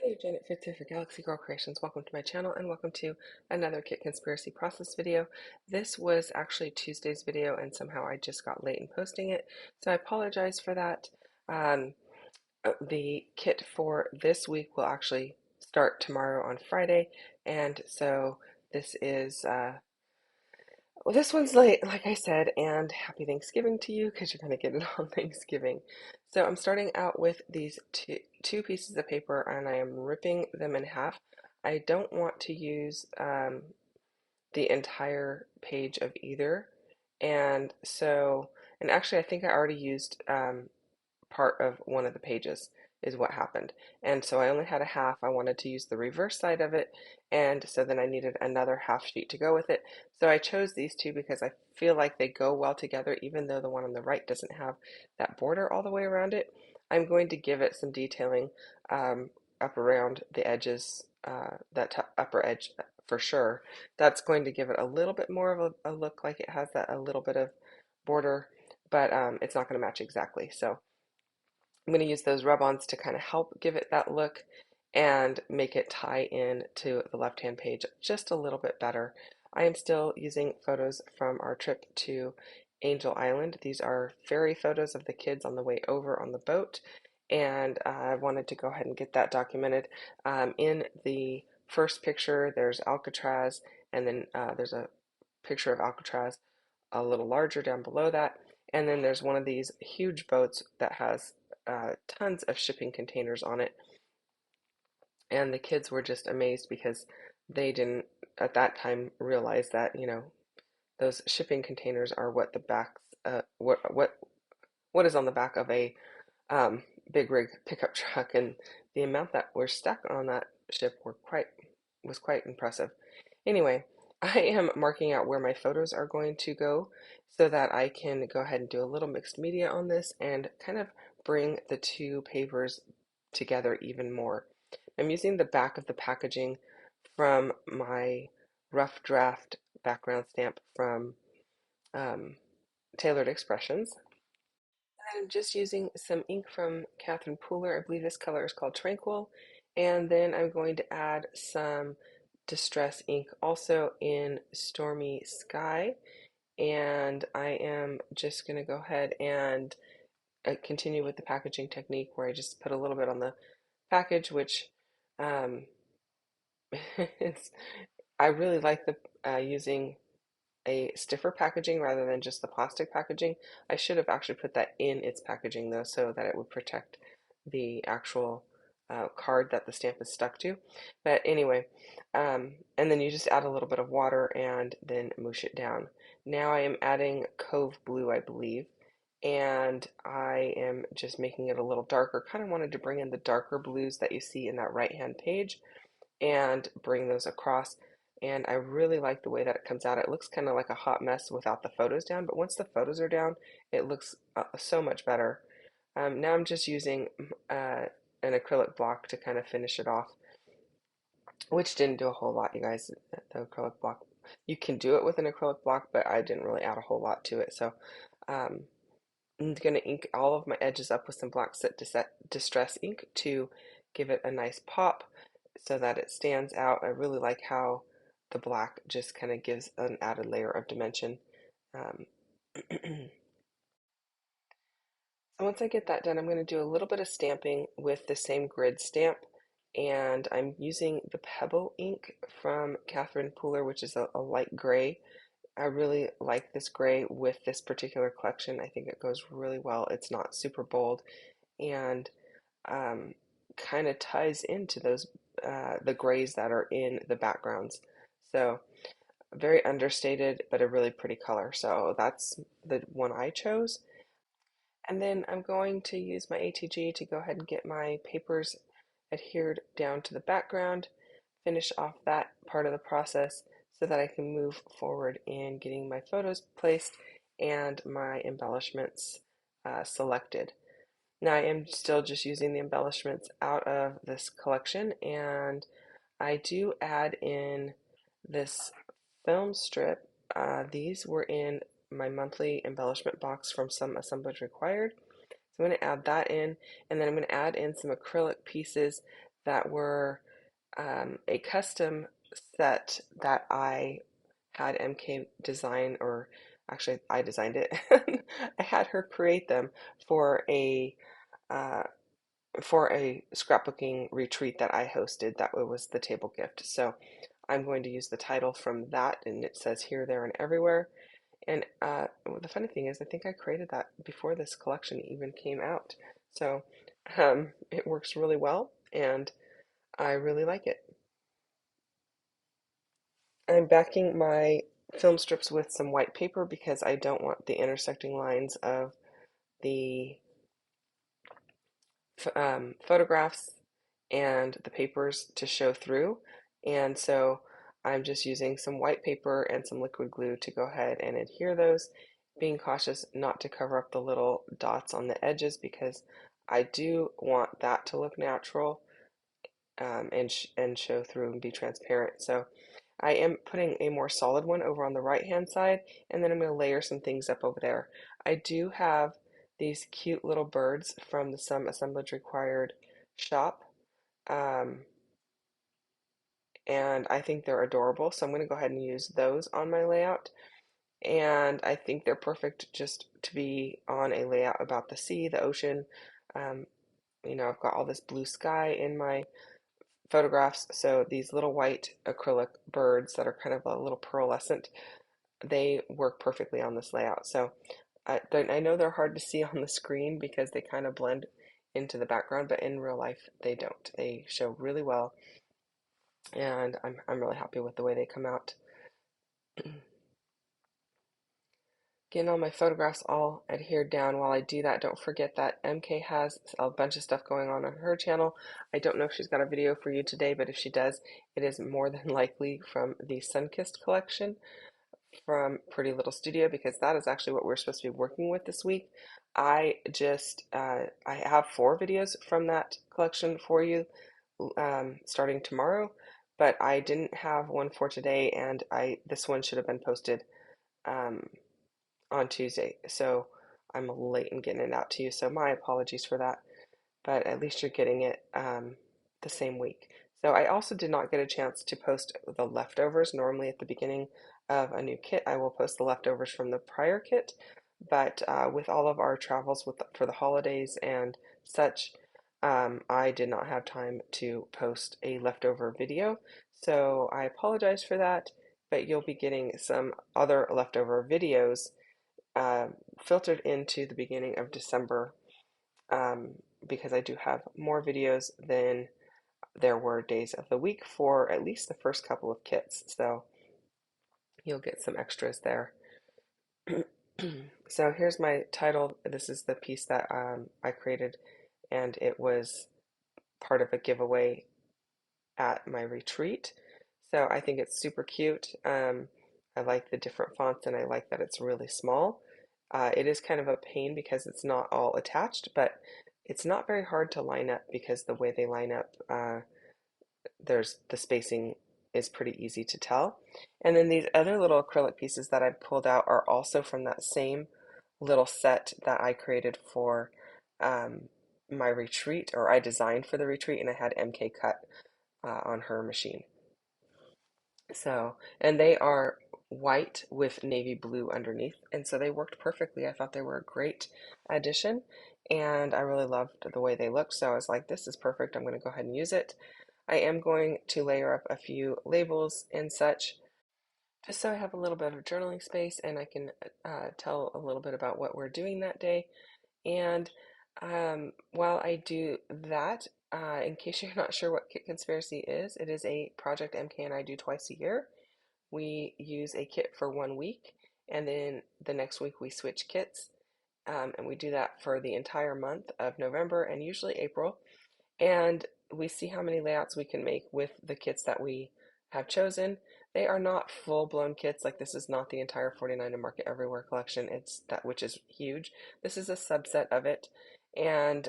Hey, Janet Fitz here for Galaxy Girl Creations. Welcome to my channel and welcome to another Kit Conspiracy Process video. This was actually Tuesday's video and somehow I just got late in posting it, so I apologize for that. Um, the kit for this week will actually start tomorrow on Friday, and so this is well, this one's late, like I said, and happy Thanksgiving to you because you're going to get it on Thanksgiving. So I'm starting out with these two pieces of paper and I am ripping them in half. I don't want to use the entire page of either. And so, and actually I think I already used part of one of the pages is what happened. And so I only had a half. I wanted to use the reverse side of it, and so then I needed another half sheet to go with it. So I chose these two because I feel like they go well together, even though the one on the right doesn't have that border all the way around it. I'm going to give it some detailing up around the edges, that upper edge for sure. That's going to give it a little bit more of a look like it has that a little bit of border, but it's not going to match exactly. So I'm going to use those rub-ons to kind of help give it that look and make it tie in to the left-hand page just a little bit better. I am still using photos from our trip to Angel Island. These are ferry photos of the kids on the way over on the boat, and I wanted to go ahead and get that documented. In the first picture, there's Alcatraz, and then there's a picture of Alcatraz a little larger down below that. And then there's one of these huge boats that has tons of shipping containers on it. And the kids were just amazed because they didn't at that time realize that, those shipping containers are what the backs, what is on the back of a big rig pickup truck, and the amount that were stuck on that ship was quite impressive. Anyway, I am marking out where my photos are going to go so that I can go ahead and do a little mixed media on this and kind of bring the two papers together even more. I'm using the back of the packaging from my rough draft background stamp from um, Tailored Expressions. And I'm just using some ink from Catherine Pooler. I believe this color is called Tranquil. And then I'm going to add some Distress ink also in Stormy Sky. And I am just going to go ahead and continue with the packaging technique where I just put a little bit on the package, which um, is, I really like the using a stiffer packaging rather than just the plastic packaging. I should have actually put that in its packaging though, so that it would protect the actual card that the stamp is stuck to. But anyway, and then you just add a little bit of water and then mush it down. Now I am adding Cove Blue, I believe, and I am just making it a little darker. Kind of wanted to bring in the darker blues that you see in that right hand page and bring those across. And I really like the way that it comes out. It looks kind of like a hot mess without the photos down, but once the photos are down, it looks so much better. Now I'm just using an acrylic block to kind of finish it off, which didn't do a whole lot, you guys. The acrylic block, you can do it with an acrylic block, but I didn't really add a whole lot to it. So um, I'm going to ink all of my edges up with some black set distress ink to give it a nice pop so that it stands out. I really like how the black just kind of gives an added layer of dimension. Um, so once I get that done, I'm going to do a little bit of stamping with the same grid stamp, and I'm using the Pebble ink from Catherine Pooler, which is a light gray. I really like this gray with this particular collection. I think it goes really well. It's not super bold and kind of ties into those the grays that are in the backgrounds. So very understated, but a really pretty color. So that's the one I chose. And then I'm going to use my ATG to go ahead and get my papers adhered down to the background, finish off that part of the process so that I can move forward in getting my photos placed and my embellishments selected. Now I am still just using the embellishments out of this collection, and I do add in this film strip. These were in my monthly embellishment box from Some Assemblage Required. So I'm going to add that in, and then I'm going to add in some acrylic pieces that were a custom set that I had MK design, or actually I designed it. I had her create them for a uh, scrapbooking retreat that I hosted. That was the table gift. So I'm going to use the title from that, and it says here, there, and everywhere. And well, the funny thing is, I think I created that before this collection even came out. So it works really well, and I really like it. I'm backing my film strips with some white paper because I don't want the intersecting lines of the photographs and the papers to show through. And so I'm just using some white paper and some liquid glue to go ahead and adhere those, being cautious not to cover up the little dots on the edges because I do want that to look natural, and show through and be transparent. So I am putting a more solid one over on the right hand side, and then I'm going to layer some things up over there. I do have these cute little birds from the Some Assemblage Required shop, um, and I think they're adorable, so I'm going to go ahead and use those on my layout. And I think they're perfect just to be on a layout about the sea, the ocean. Um, I've got all this blue sky in my photographs, so these little white acrylic birds that are kind of a little pearlescent, they work perfectly on this layout. So I know they're hard to see on the screen because they kind of blend into the background, but in real life they don't. They show really well, and I'm really happy with the way they come out. Getting all my photographs all adhered down. While I do that, don't forget that MK has a bunch of stuff going on her channel. I don't know if she's got a video for you today, but if she does, it is more than likely from the Sunkissed collection from Pretty Little Studio, because that is actually what we're supposed to be working with this week. I have 4 videos from that collection for you, starting tomorrow, but I didn't have one for today, and this one should have been posted um, on Tuesday, so I'm late in getting it out to you. So my apologies for that, but at least you're getting it the same week. So I also did not get a chance to post the leftovers. Normally at the beginning of a new kit, I will post the leftovers from the prior kit, but with all of our travels for the holidays and such, I did not have time to post a leftover video. So I apologize for that, but you'll be getting some other leftover videos uh, filtered into the beginning of December, um, because I do have more videos than there were days of the week for at least the first couple of kits. So you'll get some extras there. So here's my title. This is the piece that I created, and it was part of a giveaway at my retreat. So I think it's super cute. I like the different fonts, and I like that it's really small. It is kind of a pain because it's not all attached, but it's not very hard to line up because the way they line up, there's the spacing is pretty easy to tell. And then these other little acrylic pieces that I pulled out are also from that same little set that I created for my retreat, or I designed for the retreat, and I had MK cut on her machine. So, and they are white with navy blue underneath, and so they worked perfectly. I thought they were a great addition, and I really loved the way they looked. So I was like, this is perfect. I'm going to go ahead and use it. I am going to layer up a few labels and such, just so I have a little bit of journaling space and I can tell a little bit about what we're doing that day. And while I do that, in case you're not sure what Kit Conspiracy is, it is a project MK and I do twice a year. We use a kit for 1 week, and then the next week we switch kits, and we do that for the entire month of November and usually April. And we see how many layouts we can make with the kits that we have chosen. They are not full-blown kits. Like, this is not the entire 49 and Market Everywhere collection. It's that, which is huge. This is a subset of it, and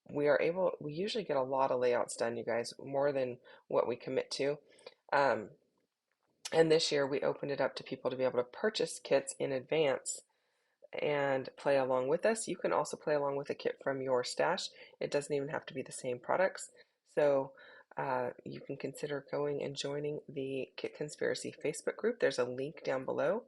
we usually get a lot of layouts done, you guys, more than what we commit to. Um, and this year we opened it up to people to be able to purchase kits in advance and play along with us. You can also play along with a kit from your stash. It doesn't even have to be the same products. So you can consider going and joining the Kit Conspiracy Facebook group. There's a link down below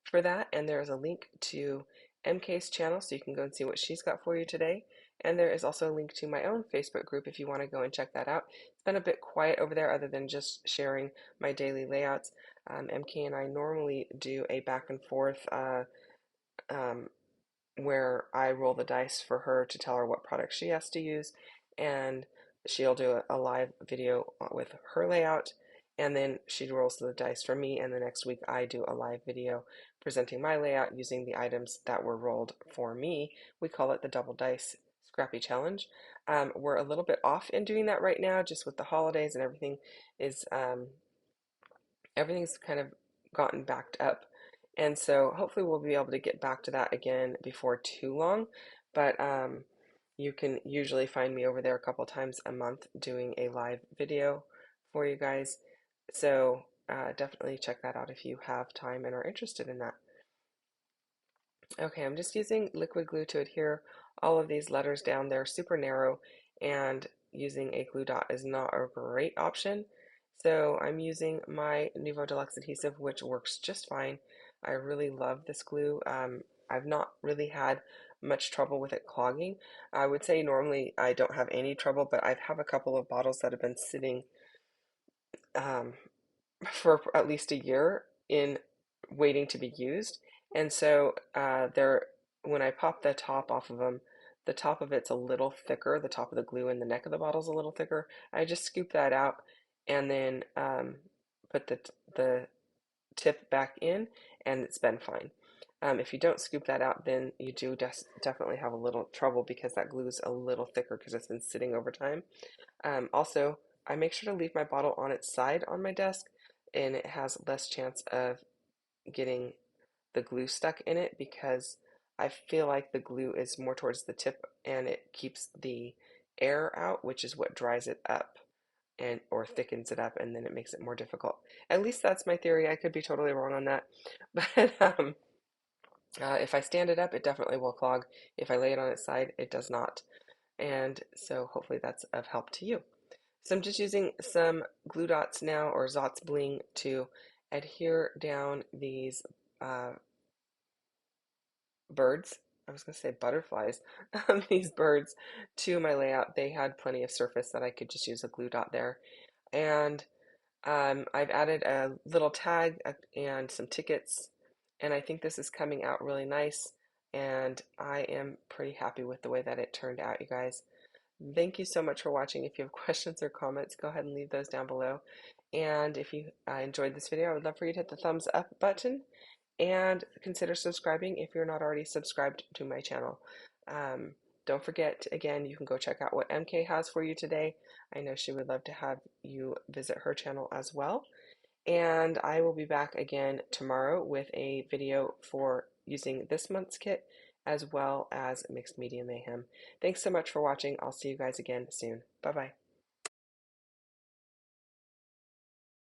for that, and there is a link to MK's channel so you can go and see what she's got for you today. And there is also a link to my own Facebook group if you want to go and check that out. It's been a bit quiet over there other than just sharing my daily layouts. MK and I normally do a back and forth um, where I roll the dice for her to tell her what product she has to use, and she'll do a live video with her layout, and then she rolls the dice for me, and the next week I do a live video presenting my layout using the items that were rolled for me. We call it the double dice scrappy challenge. We're a little bit off in doing that right now, just with the holidays and everything is everything's kind of gotten backed up. And so hopefully we'll be able to get back to that again before too long. But you can usually find me over there a couple times a month doing a live video for you guys. So definitely check that out if you have time and are interested in that. Okay, I'm just using liquid glue to adhere all of these letters down. They're super narrow, and using a glue dot is not a great option. So I'm using my Nuvo Deluxe adhesive, which works just fine. I really love this glue. I've not really had much trouble with it clogging. I would say normally I don't have any trouble, but I have a couple of bottles that have been sitting um, for at least a year in waiting to be used. And so they're when I pop the top off of them, the top of it's a little thicker, the top of the glue and the neck of the bottle is a little thicker. I just scoop that out and then put the tip back in, and it's been fine. If you don't scoop that out, then you do definitely have a little trouble because that glue is a little thicker because it's been sitting over time. Also, I make sure to leave my bottle on its side on my desk, and it has less chance of getting the glue stuck in it because I feel like the glue is more towards the tip and it keeps the air out, which is what dries it up and or thickens it up, and then it makes it more difficult. At least that's my theory. I could be totally wrong on that, but if I stand it up, it definitely will clog. If I lay it on its side, it does not. And so hopefully that's of help to you. So I'm just using some glue dots now, or Zotz Bling, to adhere down these birds. I was going to say butterflies. These birds to my layout. They had plenty of surface that I could just use a glue dot there. And I've added a little tag and some tickets, and I think this is coming out really nice. And I am pretty happy with the way that it turned out, you guys. Thank you so much for watching. If you have questions or comments, go ahead and leave those down below. And if you enjoyed this video, I would love for you to hit the thumbs up button and consider subscribing if you're not already subscribed to my channel. Don't forget, again, you can go check out what MK has for you today. I know she would love to have you visit her channel as well. And I will be back again tomorrow with a video for using this month's kit as well as Mixed Media Mayhem. Thanks so much for watching. I'll see you guys again soon. Bye-bye.